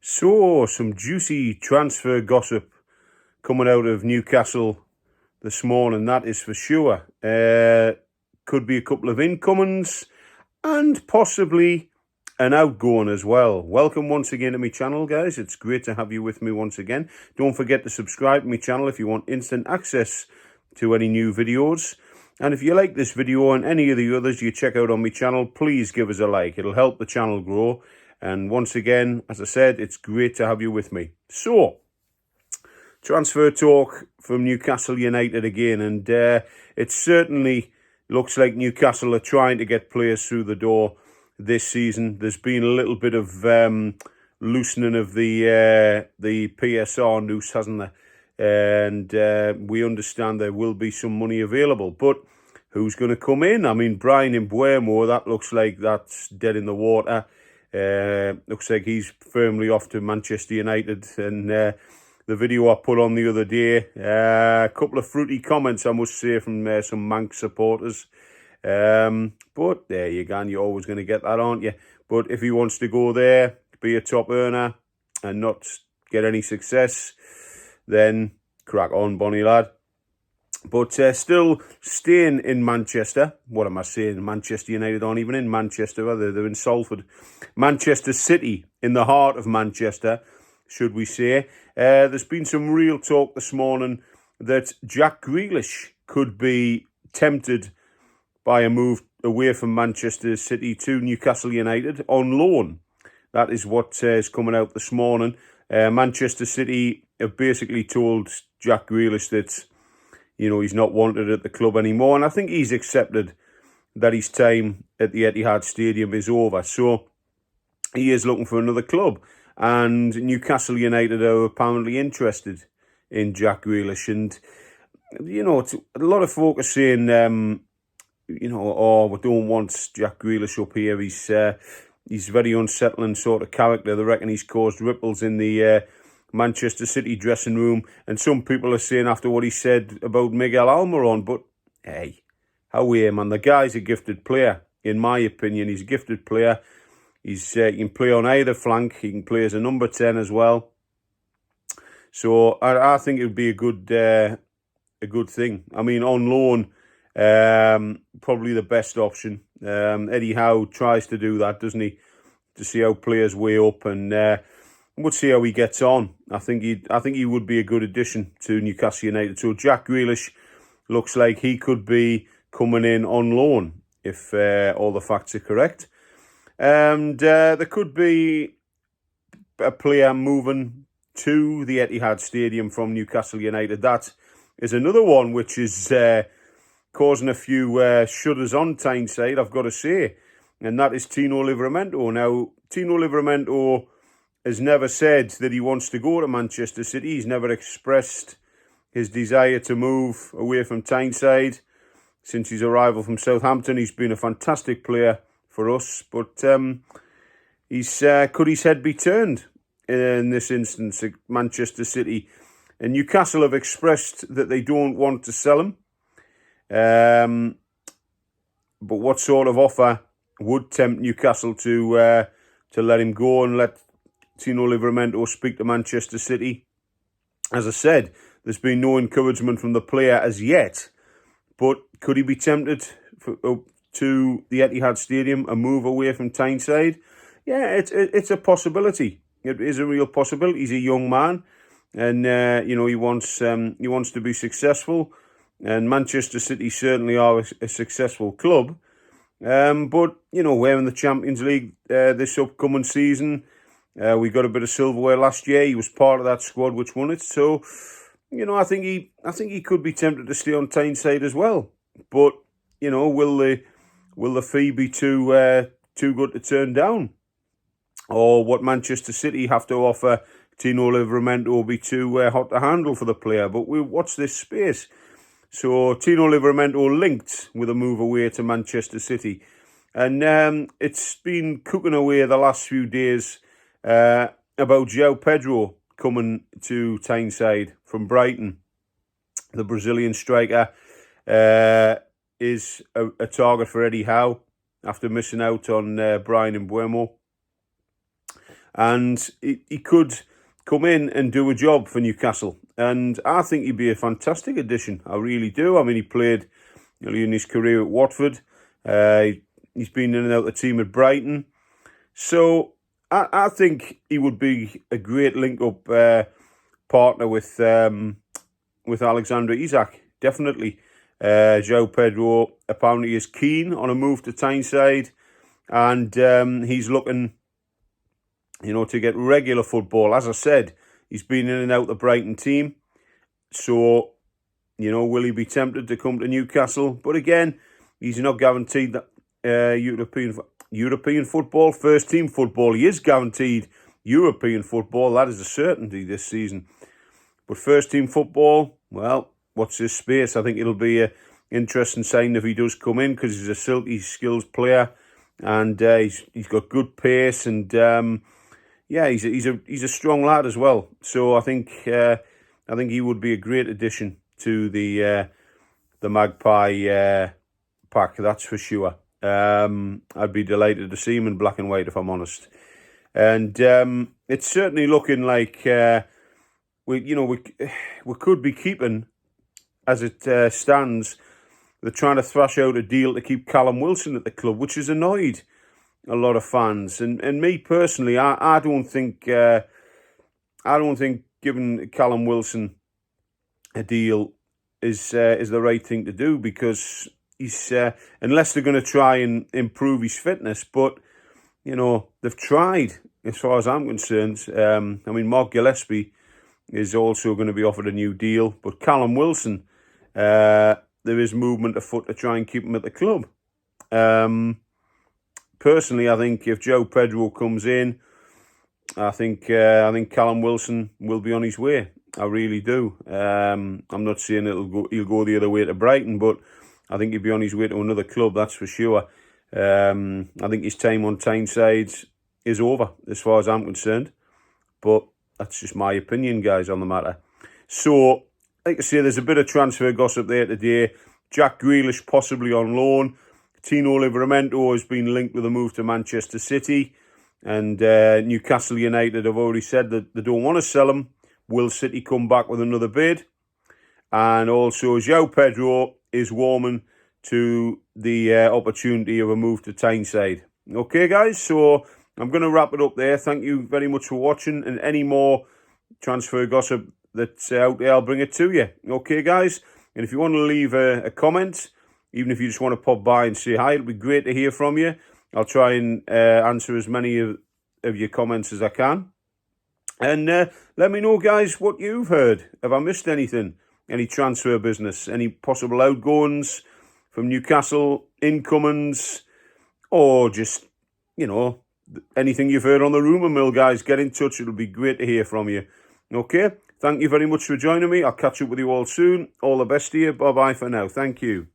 So, some juicy transfer gossip coming out of Newcastle this morning, that is for sure. Could be a couple of incomings and possibly an outgoing as well. Welcome once again to my channel, guys. It's great to have you with me once again. Don't forget to subscribe to my channel if you want instant access to any new videos. And if you like this video and any of the others you check out on my channel, please give us a like. It'll help the channel grow. And once again, as I said, it's great to have you with me. So, transfer talk from Newcastle United again. And it certainly looks like Newcastle are trying to get players through the door this season. There's been a little bit of loosening of the PSR noose, hasn't there? And we understand there will be some money available. But who's going to come in? I mean, Bryan Mbeumo, that looks like that's dead in the water. Looks like he's firmly off to Manchester United. And the video I put on the other day, a couple of fruity comments, I must say, from some Manx supporters. But there you go, and you're always going to get that, aren't you? But if he wants to go there, be a top earner and not get any success, then crack on, bonny lad. But still staying in Manchester. What am I saying? Manchester United aren't even in Manchester, are they? They're in Salford. Manchester City, in the heart of Manchester, should we say. There's been some real talk this morning that Jack Grealish could be tempted by a move away from Manchester City to Newcastle United on loan. That is what is coming out this morning. Manchester City have basically told Jack Grealish that, you know, he's not wanted at the club anymore. And I think he's accepted that his time at the Etihad Stadium is over. So he is looking for another club. And Newcastle United are apparently interested in Jack Grealish. And, you know, it's a lot of folk are saying, you know, oh, we don't want Jack Grealish up here. He's very unsettling sort of character. They reckon he's caused ripples in the Manchester City dressing room. And some people are saying after what he said about Miguel Almiron. But, hey, how are you, man? The guy's a gifted player. In my opinion, he's a gifted player. He can play on either flank. He can play as a number 10 as well. So I think it would be a good thing. I mean, on loan, probably the best option. Eddie Howe tries to do that, doesn't he? To see how players weigh up, and we'll see how he gets on. I think he would be a good addition to Newcastle United. So Jack Grealish looks like he could be coming in on loan if all the facts are correct. And there could be a player moving to the Etihad Stadium from Newcastle United. That is another one which is causing a few shudders on Tyneside, I've got to say. And that is Tino Livramento. Now, Tino Livramento has never said that he wants to go to Manchester City. He's never expressed his desire to move away from Tyneside since his arrival from Southampton. He's been a fantastic player for us, but could his head be turned in this instance at Manchester City? And Newcastle have expressed that they don't want to sell him. But what sort of offer would tempt Newcastle to let him go and let Tino Livramento speak to Manchester City? As I said, there's been no encouragement from the player as yet, but could he be tempted to the Etihad Stadium, a move away from Tyneside? Yeah, it's a possibility. It is a real possibility. He's a young man, and you know, he wants to be successful. And Manchester City certainly are a successful club. But, you know, we're in the Champions League this upcoming season. We got a bit of silverware last year. He was part of that squad which won it. So, you know, I think he could be tempted to stay on Tyneside as well. But, you know, will the fee be too good to turn down? Or what Manchester City have to offer Tino Livramento will be too hot to handle for the player? But we watch this space. So Tino Livramento linked with a move away to Manchester City. And it's been cooking away the last few days about Joao Pedro coming to Tyneside from Brighton. The Brazilian striker is a target for Eddie Howe after missing out on Bryan Mbeumo. and he could come in and do a job for Newcastle. And I think he'd be a fantastic addition. I really do. I mean, he played early in his career at Watford. He's been in and out of the team at Brighton. So I think he would be a great link-up partner with Alexander Isak, definitely. Joao Pedro apparently is keen on a move to Tyneside, and he's looking, to get regular football. As I said, he's been in and out the Brighton team. So, will he be tempted to come to Newcastle? But again, he's not guaranteed that European football, first team football. He is guaranteed European football. That is a certainty this season. But first team football, well, what's his space? I think it'll be an interesting sign if he does come in, because he's a silky skills player, and he's got good pace, and he's a strong lad as well. So I think he would be a great addition to the Magpie pack. That's for sure. I'd be delighted to see him in black and white, if I'm honest. And it's certainly looking like we could be keeping, as it stands, they're trying to thrash out a deal to keep Callum Wilson at the club, which has annoyed a lot of fans. And me personally, I don't think giving Callum Wilson a deal is the right thing to do, because he's unless they're going to try and improve his fitness. But they've tried, as far as I'm concerned. I mean, Mark Gillespie is also going to be offered a new deal, but Callum Wilson, there is movement afoot to try and keep him at the club. Personally, I think if Joao Pedro comes in, I think Callum Wilson will be on his way. I really do. I'm not saying he'll go the other way to Brighton, but I think he'll be on his way to another club, that's for sure. I think his time on Tyneside is over, as far as I'm concerned. But that's just my opinion, guys, on the matter. So, like I say, there's a bit of transfer gossip there today. Jack Grealish possibly on loan. Tino Livramento has been linked with a move to Manchester City. And Newcastle United have already said that they don't want to sell him. Will City come back with another bid? And also, Joao Pedro is warming to the opportunity of a move to Tyneside. Okay, guys, so I'm going to wrap it up there. Thank you very much for watching. And any more transfer gossip that's out there, I'll bring it to you. Okay, guys? And if you want to leave a comment, even if you just want to pop by and say hi, it'll be great to hear from you. I'll try and answer as many of your comments as I can. And let me know, guys, what you've heard. Have I missed anything? Any transfer business? Any possible outgoings from Newcastle, incomings, or just, anything you've heard on the rumour mill, guys? Get in touch. It'll be great to hear from you. Okay? Thank you very much for joining me. I'll catch up with you all soon. All the best to you. Bye-bye for now. Thank you.